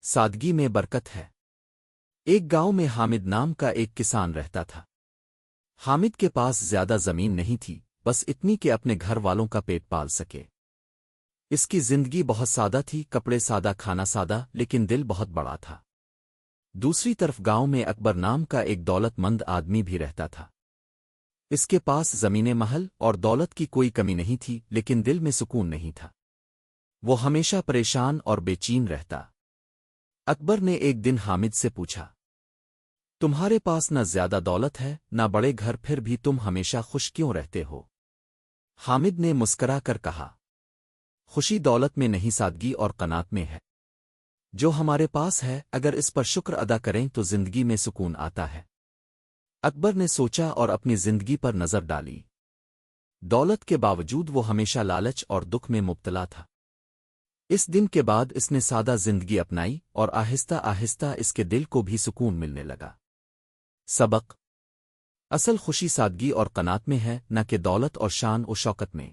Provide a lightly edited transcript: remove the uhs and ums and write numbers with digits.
سادگی میں برکت ہے۔ ایک گاؤں میں حامد نام کا ایک کسان رہتا تھا۔ حامد کے پاس زیادہ زمین نہیں تھی، بس اتنی کہ اپنے گھر والوں کا پیٹ پال سکے۔ اس کی زندگی بہت سادہ تھی، کپڑے سادہ، کھانا سادہ، لیکن دل بہت بڑا تھا۔ دوسری طرف گاؤں میں اکبر نام کا ایک دولت مند آدمی بھی رہتا تھا۔ اس کے پاس زمینیں، محل اور دولت کی کوئی کمی نہیں تھی، لیکن دل میں سکون نہیں تھا۔ وہ ہمیشہ پریشان اور بے چین رہتا۔ اکبر نے ایک دن حامد سے پوچھا، تمہارے پاس نہ زیادہ دولت ہے، نہ بڑے گھر، پھر بھی تم ہمیشہ خوش کیوں رہتے ہو؟ حامد نے مسکرا کر کہا، خوشی دولت میں نہیں، سادگی اور قناعت میں ہے۔ جو ہمارے پاس ہے، اگر اس پر شکر ادا کریں تو زندگی میں سکون آتا ہے۔ اکبر نے سوچا اور اپنی زندگی پر نظر ڈالی۔ دولت کے باوجود وہ ہمیشہ لالچ اور دکھ میں مبتلا تھا۔ اس دن کے بعد اس نے سادہ زندگی اپنائی اور آہستہ آہستہ اس کے دل کو بھی سکون ملنے لگا۔ سبق: اصل خوشی سادگی اور قناعت میں ہے، نہ کہ دولت اور شان و شوکت میں۔